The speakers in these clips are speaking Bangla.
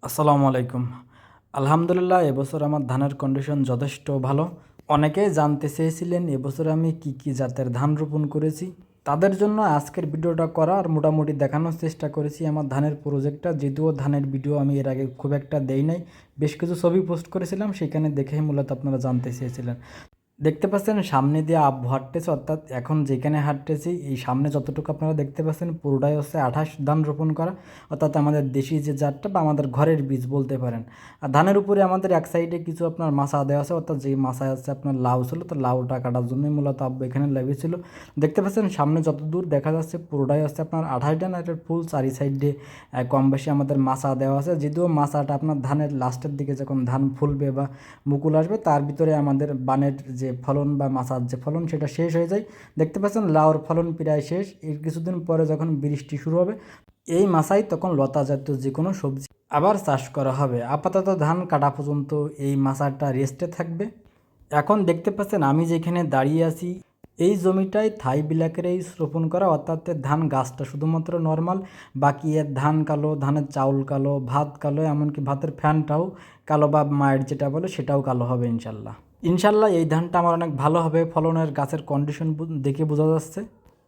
আসসালামু আলাইকুম। আলহামদুলিল্লাহ এবছর আমার ধানের কন্ডিশন যথেষ্ট ভালো। অনেকেই জানতে চেয়েছিলেন এবছর আমি কি কি জাতের ধান রোপণ করেছি। তাদের জন্য আজকের ভিডিওটা করা আর মোটামুটি দেখানোর চেষ্টা করেছি আমার ধানের প্রজেক্টটা। যদিও ধানের ভিডিও আমি এর আগে খুব একটা দেই নাই, বেশ কিছু ছবি পোস্ট করেছিলাম, সেখানে দেখেই মূলত আপনারা জানতে চেয়েছিলেন। দেখতে পাচ্ছেন সামনে দিয়ে আব্বু হাঁটতেছে, অর্থাৎ এখন যেখানে হাঁটতেছি এই সামনে যতটুকু আপনারা দেখতে পাচ্ছেন পুরোটাই হচ্ছে 28 ধান রোপণ করা, অর্থাৎ আমাদের দেশি যে জাতটা বা আমাদের ঘরের বীজ বলতে পারেন। আর ধানের উপরে আমাদের এক সাইডে কিছু আপনার মাছা দেওয়া আছে, অর্থাৎ যেই মাছায় আছে আপনার লাউ ছিল, তো লাউটা কাটার জন্যই মূলত আব্বু এখানে লাগিয়েছিল। দেখতে পাচ্ছেন সামনে যত দূর দেখা যাচ্ছে পুরোটাই হচ্ছে আপনার 28 ধান, এটার ফুল চারি সাইডে কম বেশি আমাদের মাছা দেওয়া আছে। যদিও মাছাটা আপনার ধানের লাস্টের দিকে যখন ধান ফুলবে বা মুকুল আসবে তার ভিতরে আমাদের বানের যে ফলন বা মাছার যে ফলন সেটা শেষ হয়ে যায়। দেখতে পাচ্ছেন লাউর ফলন প্রায় শেষ। এর কিছুদিন পরে যখন বৃষ্টি শুরু হবে এই মাছাই তখন লতা জাতীয় যে কোনো সবজি আবার চাষ করা হবে। আপাতত ধান কাটা পর্যন্ত এই মাছাটা রেস্টে থাকবে। এখন দেখতে পাচ্ছেন আমি যেখানে দাঁড়িয়ে আছি এই জমিটাই থাই বিলাকের এই রোপণ করা, অর্থাৎ এর ধান গাছটা শুধুমাত্র নর্মাল, বাকি এর ধান কালো, ধানের চাউল কালো, ভাত কালো, এমনকি ভাতের ফ্যানটাও কালো বা মায়ের যেটা বলে সেটাও কালো হবে ইনশাল্লাহ। ইনশাল্লাহ এই ধানটা আমার অনেক ভালো হবে, ফলনের গাছের কন্ডিশন দেখে বোঝা যাচ্ছে।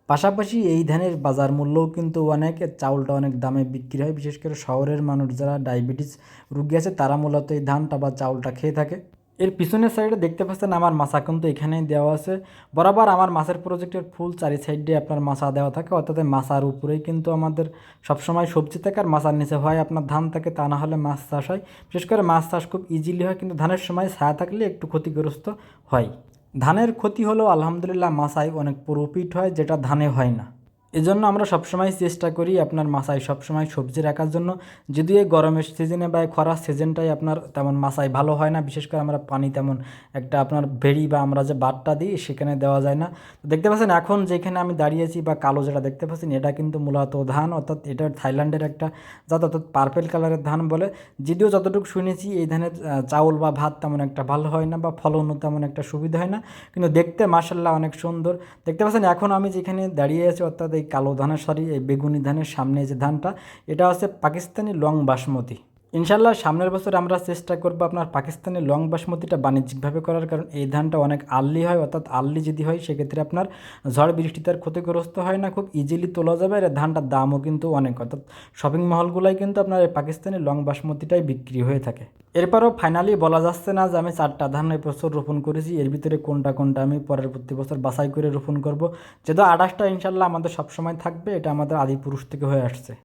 পাশাপাশি এই ধানের বাজার মূল্যও কিন্তু অনেক, চাউলটা অনেক দামে বিক্রি হয়, বিশেষ করে শহরের মানুষ যারা ডায়াবেটিস রুগী আছে তারা মূলত এই ধানটা বা চাউলটা খেয়ে থাকে। এর পিছনের সাইডে দেখতে পাচ্ছেন আমার মাছা কিন্তু এখানেই দেওয়া আছে। বরাবর আমার মাছের প্রজেক্টের ফুল চারি সাইডে আপনার মাছা দেওয়া থাকে, অর্থাৎ মাছার উপরেই কিন্তু আমাদের সবসময় সবজি থাকে, আর মাছার নিচে হয় আপনার ধান থাকে, তা না হলে মাছ চাষ হয়। বিশেষ করে মাছ চাষ খুব ইজিলি হয়, কিন্তু ধানের সময় ছায়া থাকলে একটু ক্ষতিগ্রস্ত হয়। ধানের ক্ষতি হলেও আলহামদুলিল্লাহ মাছায় অনেক প্রফিট হয়, যেটা ধানে হয় না। এজন্য আমরা সবসময় চেষ্টা করি আপনার মাছায় সবসময় সবজি রাখার জন্য। যদিও এই গরমের সিজনে বা এই খরার সিজনটাই আপনার তেমন মাছায় ভালো হয় না, বিশেষ করে আমরা পানি তেমন একটা আপনার ভেড়ি বা আমরা যে বাটটা দিই সেখানে দেওয়া যায় না। তো দেখতে পাচ্ছেন এখন যেখানে আমি দাঁড়িয়েছি বা কালো যেটা দেখতে পাচ্ছেন এটা কিন্তু মূলত ধান, অর্থাৎ এটা থাইল্যান্ডের একটা জাত, অর্থাৎ পার্পেল কালারের ধান বলে। যদিও যতটুকু শুনেছি এই ধানের চাউল বা ভাত তেমন একটা ভালো হয় না বা ফলনও তেমন একটা সুবিধা হয় না, কিন্তু দেখতে মাশাআল্লাহ অনেক সুন্দর। দেখতে পাচ্ছেন এখন আমি যেখানে দাঁড়িয়ে আছি, অর্থাৎ এই কালো ধানের এই বেগুনি ধানের সামনে যে ধানটা এটা হচ্ছে পাকিস্তানি লং বাসমতি। ইনশাল্লাহ সামনের বছর আমরা চেষ্টা করবো আপনার পাকিস্তানি লং বাসমতিটা বাণিজ্যিকভাবে করার, কারণ এই ধানটা অনেক আর্লি হয়, অর্থাৎ আর্লি যদি হয় সেক্ষেত্রে আপনার ঝড় বৃষ্টিতে আর ক্ষতিগ্রস্ত হয় না, খুব ইজিলি তোলা যাবে। আর ধানটার দামও কিন্তু অনেক, অর্থাৎ শপিং মহলগুলাই কিন্তু আপনার এই পাকিস্তানি লং বাসমতিটাই বিক্রি হয়ে থাকে। এরপরও ফাইনালি বলা যাচ্ছে না যে আমি 4টা ধান এই বছর রোপণ করেছি, এর ভিতরে কোনটা কোনটা আমি পরবর্তী বছর বাছাই করে রোপণ করব। যেহেতু 28টা ইনশাল্লাহ আমাদের সবসময় থাকবে, এটা আমাদের আদিপুরুষ থেকে হয়ে আসছে।